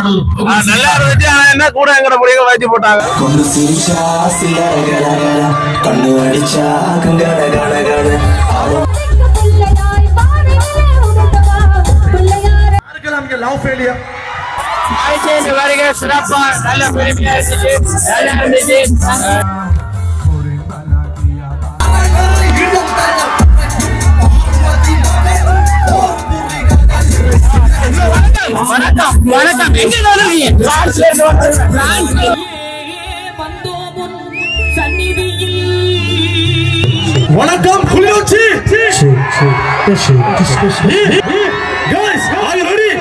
நல்லா இருந்துச்சு. ஆனா என்ன கூட எங்கட முடிய வச்சு போட்டாங்க. கொண்டு சிரிச்சா சில்லற கண்ணு அடிச்சா கங்கட கணகண லவ் ஃபெயிலியர் வருக சிறப்பா நல்ல பெருமையா இருந்துச்சு. நல்லா இருந்துச்சு. வணக்கம் வணக்கம். எங்க வணக்கம் குளிர்ச்சி. Guys, are you ready?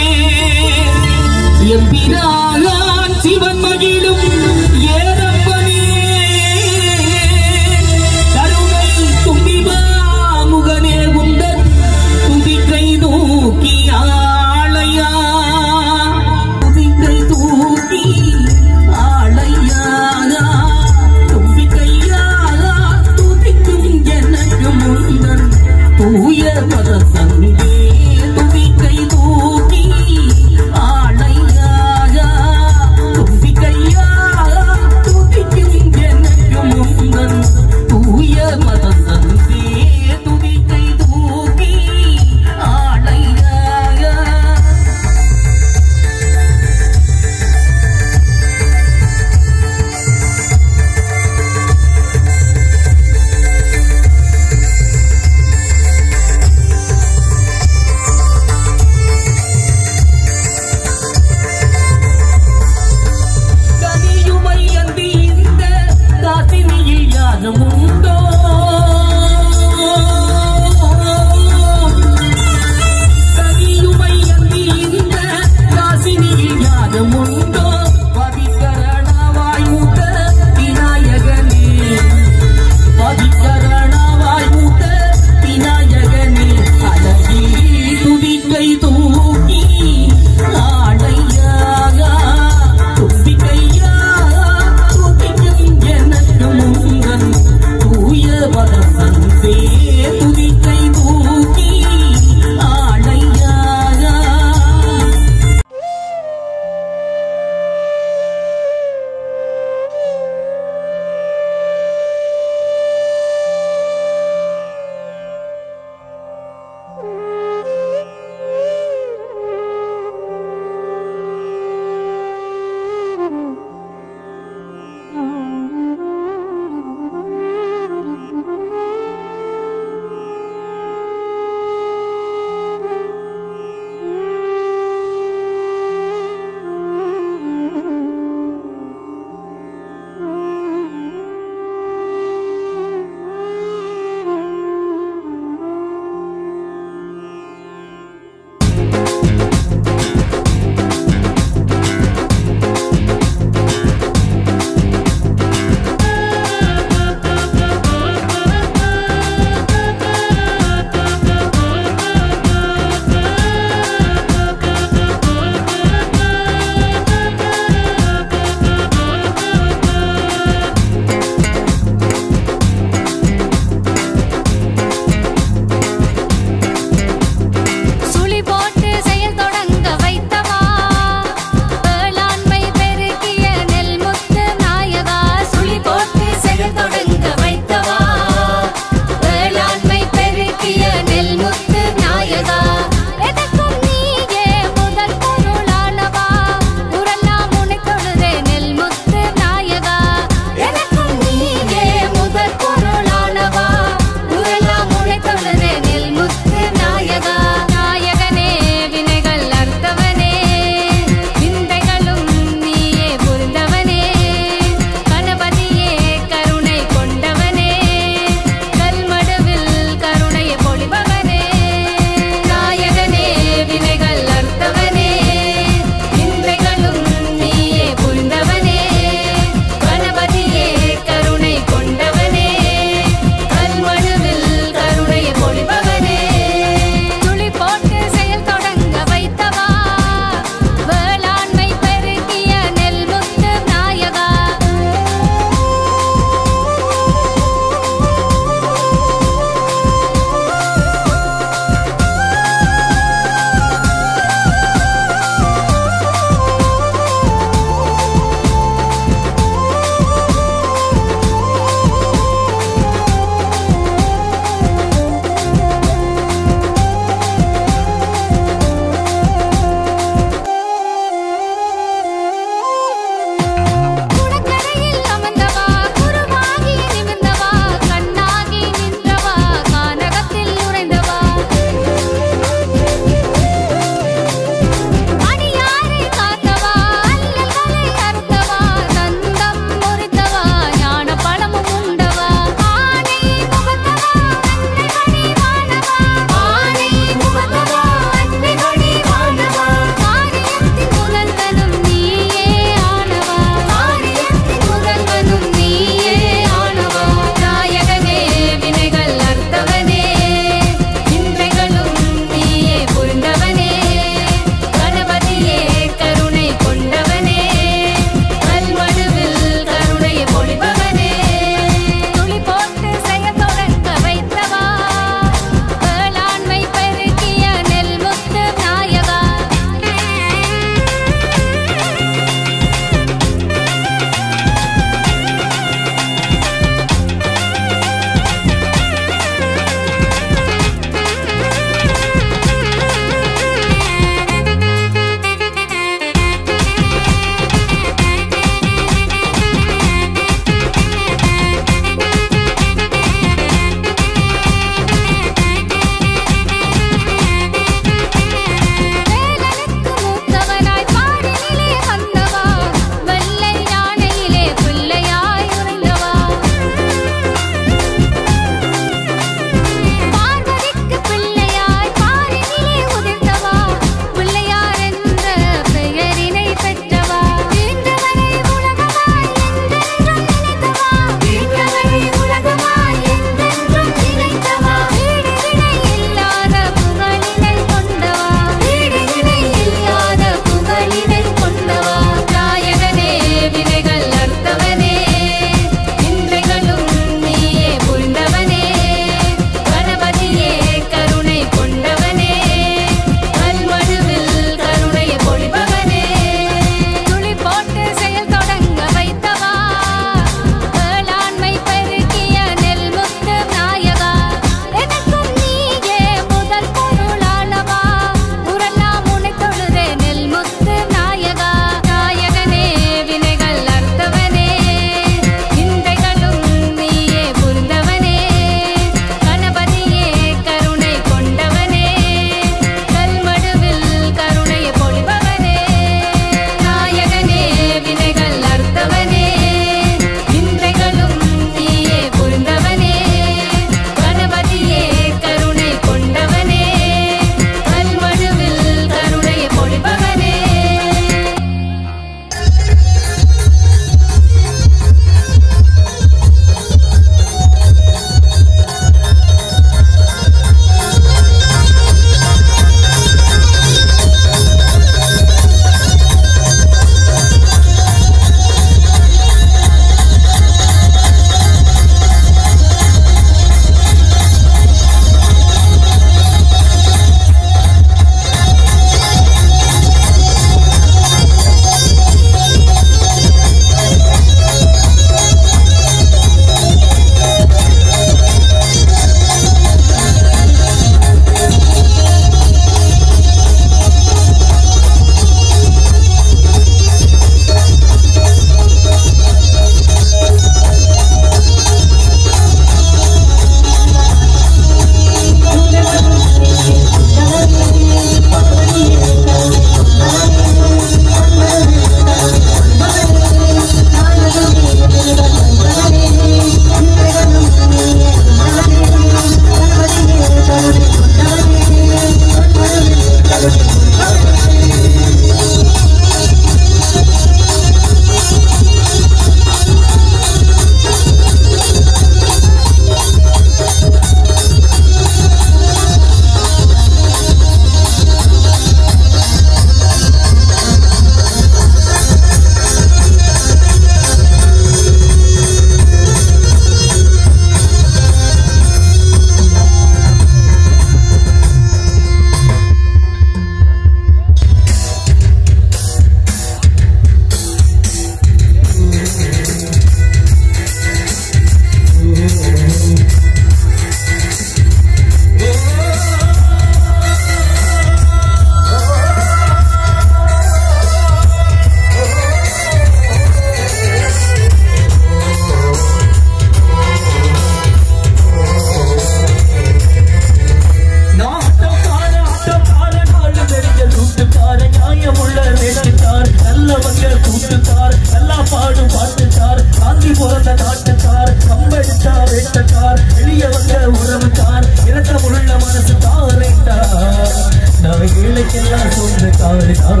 வேலைக்கெல்லாம் சொந்தக்காரனா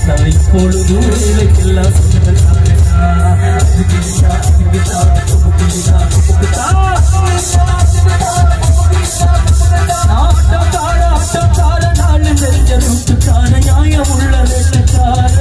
நான் இப்பொழுதும் வேலைக்கெல்லாம் சொந்தக்காரனா ஆட்டக்கார நாள் நெஞ்ச நூற்றுக்கார நியாயம் உள்ள வெள்ளக்கார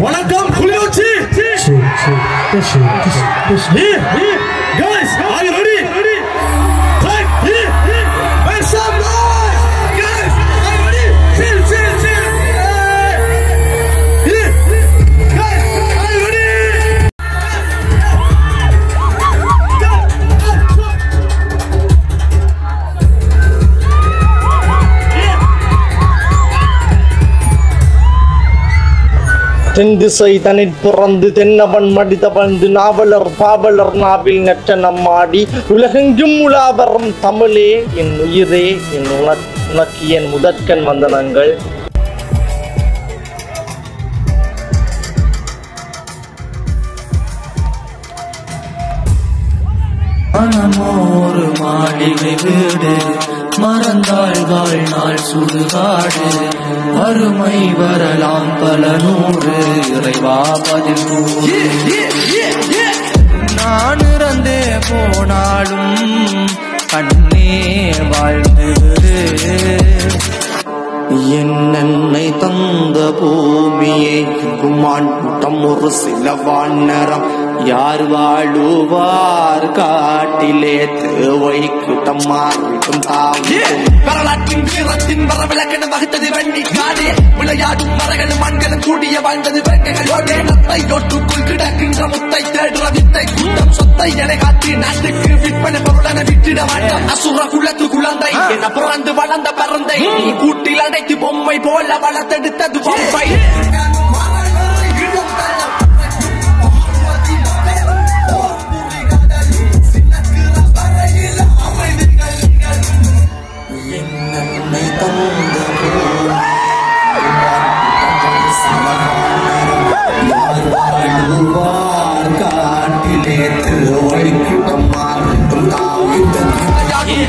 வணக்கம் குளிர்ச்சி. Guys, are you ready? Take make some noise. Guys, are you ready? Chill. Guys, are you ready? தென் திசை தனிற் பிறந்து தென்னவன் மடித்த பந்து நாவலர் பாவலர் நாவில் நற்ற நம்மாடி உலகெங்கும் உலாவரும் தமிழே என் உயிரே என் உனக்கு என் முதற்கண் வந்தனங்கள். மனமோரு மாளிகை வீடு மறந்தாள் வாழ்நாள் சுடுகாடு அருமை வரலாம் பல நூறு இறைவா பதில் நான் இறந்தே போனாலும் கண்ணே வாழ்ந்துவிடு என்னை தந்த பூமியை குமான் ஒரு சில வானரம் யார் வாழுவார் காட்டிலே தேவை கூட்டம் மாறிட்டும் தாவிட்டும் வரலாற்றின் வீரத்தின் வரவிலக்கென வகுத்தது வெண்ணி காடே விளையாடும் மரங்களும் மண்களும் கூடிய வாழ்ந்தது வெங்கைகளோடே நத்தை ஒட்டுக்குள் கிடக்கின்ற முத்தை தேடுற வித்தை கூட்டம் சொத்தை என காட்டி நாட்டுக்கு விற்பனை பொருளென விட்டிட வேண்டாம் அசுர குலத்து குழந்தை என பிறந்து வளர்ந்த பறந்தை நீ கூட்டில் அடைத்து பொம்மை போல வளர்த்தெடுத்தது பொம்மை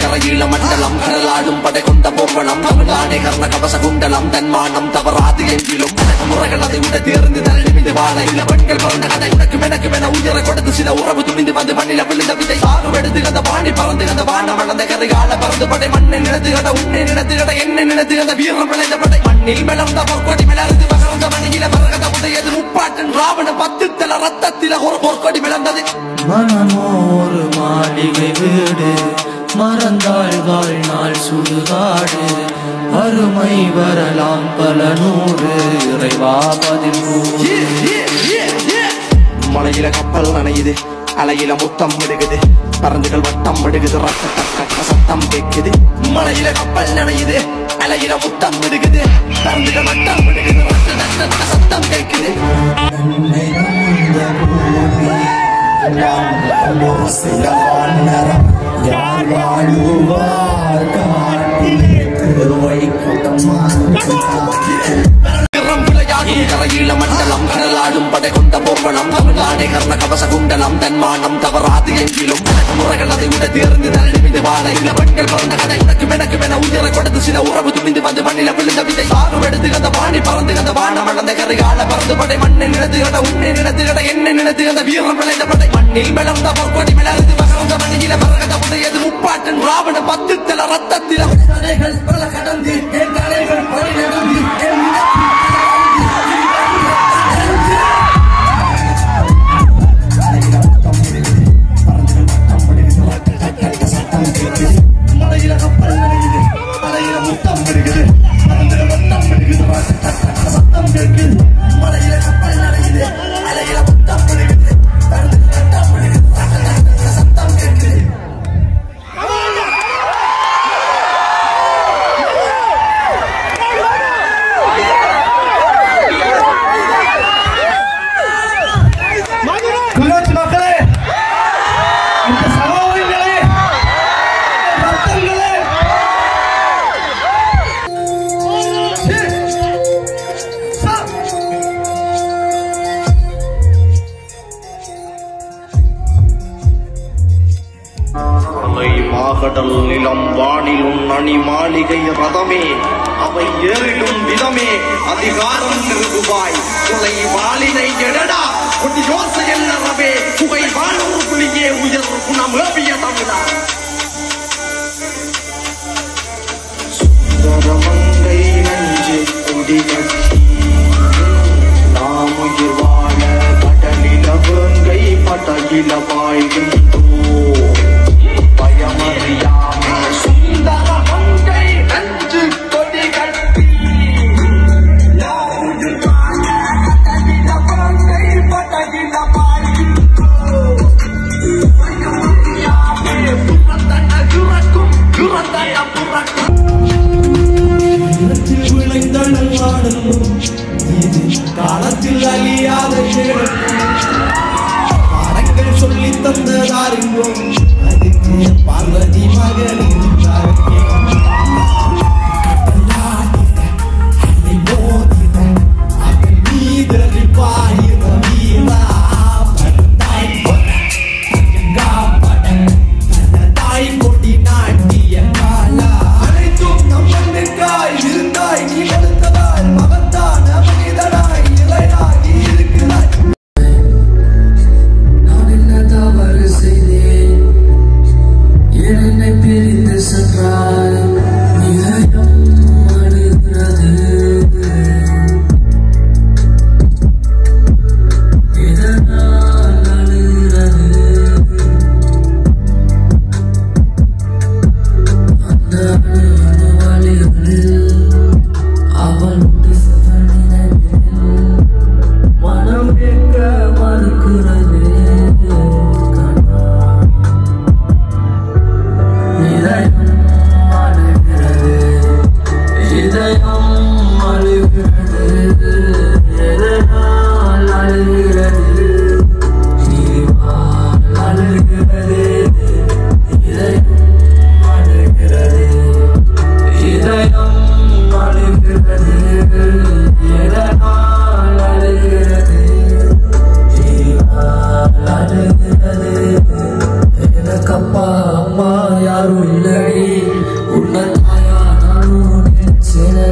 கரையில மண்டலம் கடலாடும் படை கொண்ட பொம்மனம் தமிழ்நாடே கர்ண கவச குண்டலம் தன்மானம் தவறாது எங்கிலும் முறைகள் அதை விட தேர்ந்து தள்ளிவிந்து வாழ இல்ல பெண்கள் பிறந்த கதை உனக்கு எனக்கு என உயிரை கொடுத்து சில உறவு துணிந்து வந்து மண்ணில விழுந்த விதை சாறு எடுத்து அந்த பாணி பறந்து அந்த வானம் வளர்ந்த கரைகால பறந்து படை மண்ணை நினைத்து கட உன்னை நினைத்து கட என்ன நினைத்து அந்த வீரம் விளைந்த படை மண்ணில் மலர்ந்த பொற்கொடி மலர்ந்து மகர்ந்த மணியில மரகத உடையது முப்பாட்டன் ராவண 10 தல ரத்தத்தில ஒரு பொற்கொடி விளந்தது மனமோரு மாளிகை வீடு மறந்தாள் வாழ்நாள் சுடுகாடு அருமை வரலாம் பல நூறு இறைவா பதில் மலையில கப்பல் நனையுது அலையில முத்தம் விடுகுது பறந்துகள் வட்டம் விடுகுது ரத்த சத்தம் கேட்குது மலையில கப்பல் நனையுது அலையில முத்தம் விடுகுது பறந்துகள் வட்டம் விடுகுது ரத்த சத்தம் கேட்குது சில வானரம் யார் வாழுவார் காட்டிலே திருவை கரையில மண்டலம் கடலாடும் படை கொண்ட பொம்மனம் தமிழ்நாடே கர்ண கவச குண்டலம் தன்மானம் தவறாது எங்கிலும் முறைகள் அதை விட தேர்ந்து தள்ளிவிந்து வாழ இல்ல பெண்கள் பிறந்த கதை உனக்கு என உயிரை கொடுத்து சில உறவு துணிந்து வந்து மண்ணில விழுந்த விதை சாறு எடுத்து அந்த பாணி பறந்து அந்த வானம் வளர்ந்த கரைகால பறந்து படை மண்ணை நினைத்து கட உன்னை நினைத்து கட என்ன நினைத்து அந்த வீரம் விளைந்த படை மண்ணில் மலர்ந்த பொற்கொடி மலர்ந்து மகர்ந்த மணியில மரகத உடையது முப்பாட்டன் ராவண 10 தல ரத்தத்தில கடந்து என் தலைகள் பறி நடந்து மாகடல் நிலம் வானிலும் நனி மாளிகை ரதமே அவை ஏறிடும் விதமே அதிகாரம் நிறுவாய் துளை வாளினை எடடா கொடி யோசை என்னவே புகை வாழும் புலியே உயர் குணம் ஏவிய தமிழா சுந்தரமங்கை நஞ்சு கொடி கட்சி நாம் உயிர் வாழ கடலில வேங்கை படகில பாய்கின்றோ பயமறியாமே சுந்தரமங்கை நஞ்சு கொடி கட்டி கடலில வேங்கை படகில பாய்கின்றோ பயமறியாமே புறத்தன புறக்கும் புறக்கும்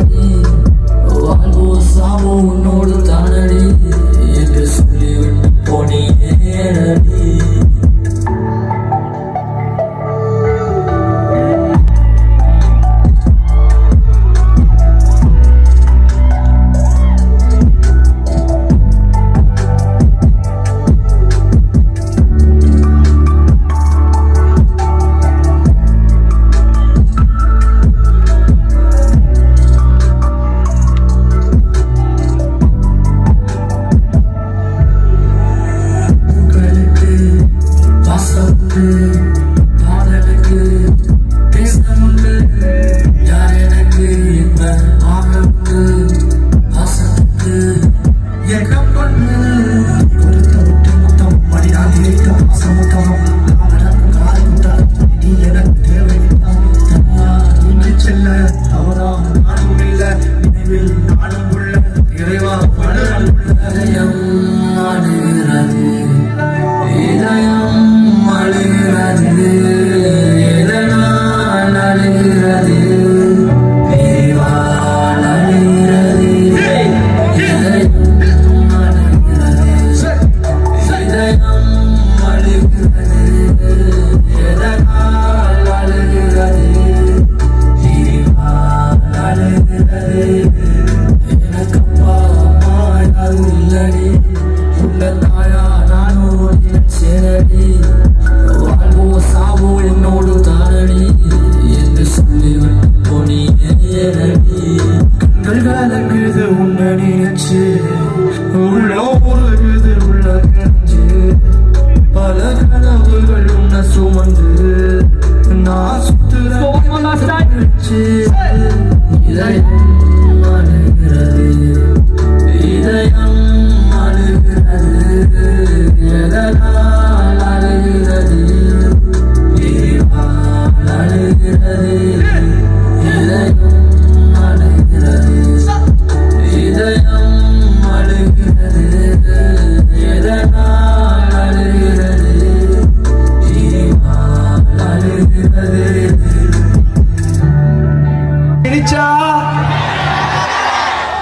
உள்ளடி வாழ்வோ சாவோ உன்னோடு தானடி என்று சொல்லிவிட்டு போனேனடி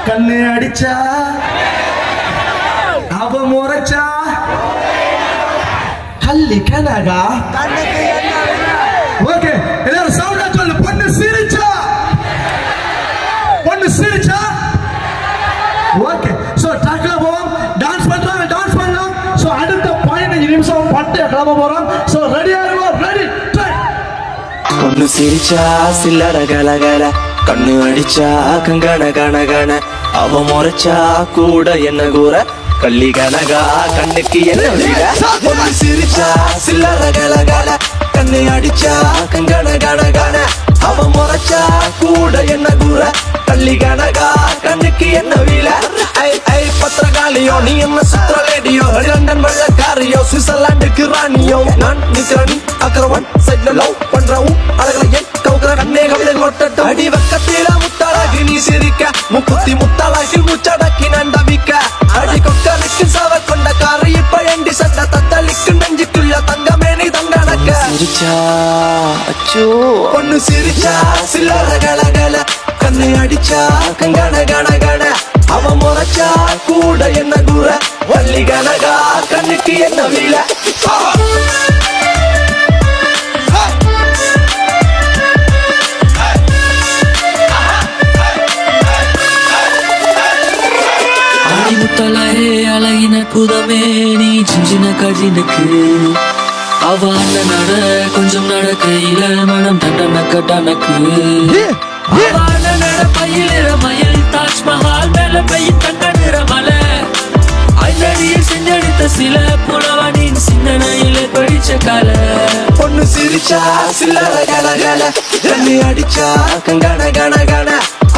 கண்ணு அடிச்சா அவ முறைச்சா ஹல்லி கனகா ஓகே எல்லாரும் சவுண்டா சொல்லு பொண்ணு சிரிச்சா ஓகே சோ டாக்ல போவோம் டான்ஸ் பண்ணலாம் சோ அடுத்த 15 நிமிஷம் பட்டு கிளம்ப போறோம் சோ ரெடியா இருக்கோம் ரெடி ட்ரை பொண்ணு சிரிச்சா சில்லற கலகல கண்ணு அடிச்சா கங்கண கணகண அவ முறைச்சா கூட என்ன கூற கள்ளி கனகா கண்ணுக்கு என்ன விட பொண்ணு சிரிச்சா சில்லற கலகல கண்ணு அடிச்சா கங்கண கணகண அவ முறைச்சா கூட என்ன கூற கள்ளி கனகா கண்ணுக்கு என்ன வீல ஐ ஐ பத்திரகாளியோ நீ என்ன சுத்திர லேடியோ லண்டன் வெள்ளக்காரியோ சுவிட்சர்லாந்துக்கு ராணியோ நான் நிக்கிறனி அக்கரவன் சைட்ல லவ் பண்றவும் அழகலையே கவுக்கிற கண்ணே கவிதை கொட்டட்டும் அடி வக்கத்தில முத்தாளாகி நீ சிரிக்க முக்குத்தி முத்தாளாகில் முச்சடக்கி நண்டவிக்க அடி கொக்கலுக்கு சவ கொண்ட காரை இப்ப எண்டி சண்ட தத்தளிக்கு நெஞ்சுக்குள்ள தங்கமே நீ தங்கனக்க சிரிச்சா அச்சோ பொண்ணு சிரிச்சா சில்லற கலகல கண்ணை அடிச்சா கங்கண கணகண அவ முறைச்சா கூட என்ன கூற வள்ளி கனகா கண்ணுக்கு என்ன வீல முத்தலையே அழகின குதமே நீ சின்ன கஜினுக்கு அவ அண்ணன் நட கொஞ்சம் நடக்கையில மனம் தண்டனக்க டனக்கு பயிலிற மயில் தாஜ்மஹால் மேல பையின் தங்க நிற மலை ஐநடியில் செஞ்செடுத்த சில புலவனின் சிந்தனையில படிச்ச கால பொண்ணு சிரிச்சா சில்லற கலகல கண்ணு அடிச்சா கங்கண கணகண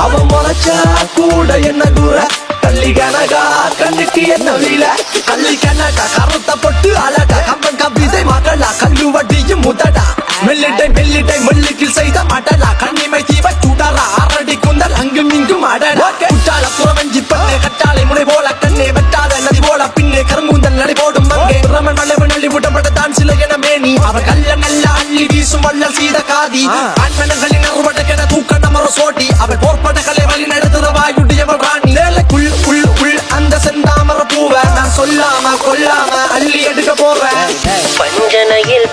அவ முறைச்சா கூட என்ன கூற கள்ளி கனகா கண்ணுக்கு என்ன வீல கள்ளி கனகா கருத்த பொட்டு அழகா கம்பன் கவிதை மகளா கல்லு வட்டியும் முதடா மெல்லிட்டை மெல்லுக்கில் செய்த மடலா கண்ணிமை தீவ சுடரா அரடி குந்தல் அங்கும் இங்கும் அடடா குட்டால புறவஞ்சி பண்ணே கட்டாலை முனை போல கண்ணே வெட்டாத நதி போல பின்னே கருங்குந்தல் நடை போடும் அங்கே பிரமன் வளைவு நள்ளி விடப்பட்ட தான் சில என மேனி அவ கல்ல நல்ல அள்ளி வீசும் வள்ளல் சீத காதி ஆண்மனங்களின் அறுபட கென தூக்க நமர சோட்டி அவள் போர்ப்பட கலை வழி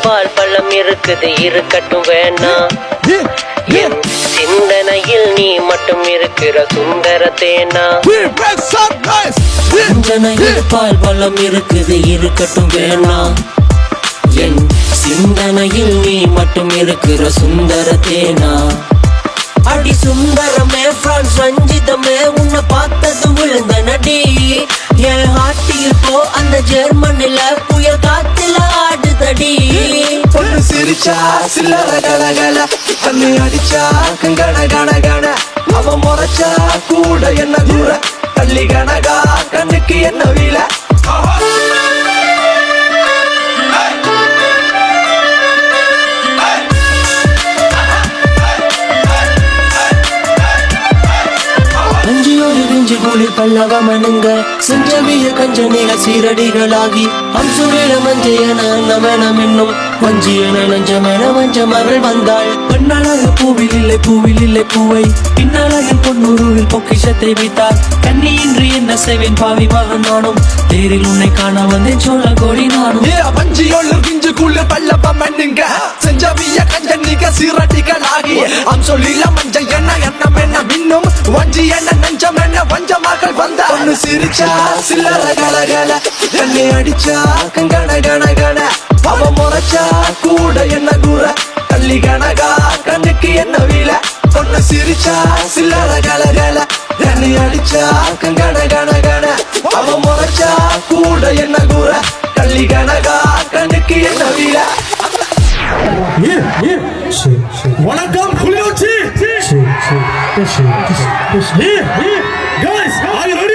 பால் பழம் இருக்குது இருக்கட்டும் வேணாம் என் சிந்தனையில் நீ மட்டும் இருக்கிற சுந்தர தேனா சிந்தனையில் பால் பழம் இருக்குது இருக்கட்டும் வேணாம் என் சிந்தனையில் நீ மட்டும் இருக்கிற சுந்தர தேனா அடி சுந்தரமே பிரான்ஸ் ரஞ்சிதமே உன்னை பார்த்தது விழுந்த நடி என் ஹாட்டில் போ அந்த ஜெர்மனில புயல் காத்துல ஆடுதடி பொண்ணு சிரிச்சா சில்லற கலகல கண்ணு அடிச்சா கங்கட கண கண அவ முறைச்சா கூட என்ன தூர தள்ளி கணகா கண்ணுக்கு என்ன வீல குளிர் பல்லவமனுங்க செஞ்சவிய கஞ்சனில சீரடிகளாகி அம்சுரில மஞ்சையன நவனம் என்னும் வஞ்சியன நஞ்சமென வஞ்சமகள் வந்தாள் பெண்ணழக பூவில் இல்லை பூவை பின்னழகில் பொன்னூருவில் பொக்கிஷத்தை வைத்தார் கண்ணியின்றி என்ன செய்வேன் பாவி மகன் நானும் தேரில் உன்னை காண வந்தேன் சோழ கோடி நானும் வஞ்சியோளர் கிஞ்சு குளிர் பல்லவமனுங்க செஞ்சவிய கஞ்சனிக சீரடிகளாகி அம்சுரில மஞ்சையன எண்ணம் என்ன மின்னும் வஞ்சியன நஞ்சமென வஞ்சமகள் வந்த பொண்ணு சிரிச்சா சில்லற கலகல கண்ணை அடிச்சா கங்கட கண கண அவ முறைச்சா கூட என்ன கூற தள்ளி கணகா கண்ணுக்கு என்ன வீல பொண்ணு சிரிச்சா சில்லற கலகல கண்ணை அடிச்சா கங்கட கண கண அவ முறைச்சா கூட என்ன கூற தள்ளி கணகா கண்ணுக்கு என்ன வீல வணக்கம் குளிர்ச்சி. Guys, are you ready?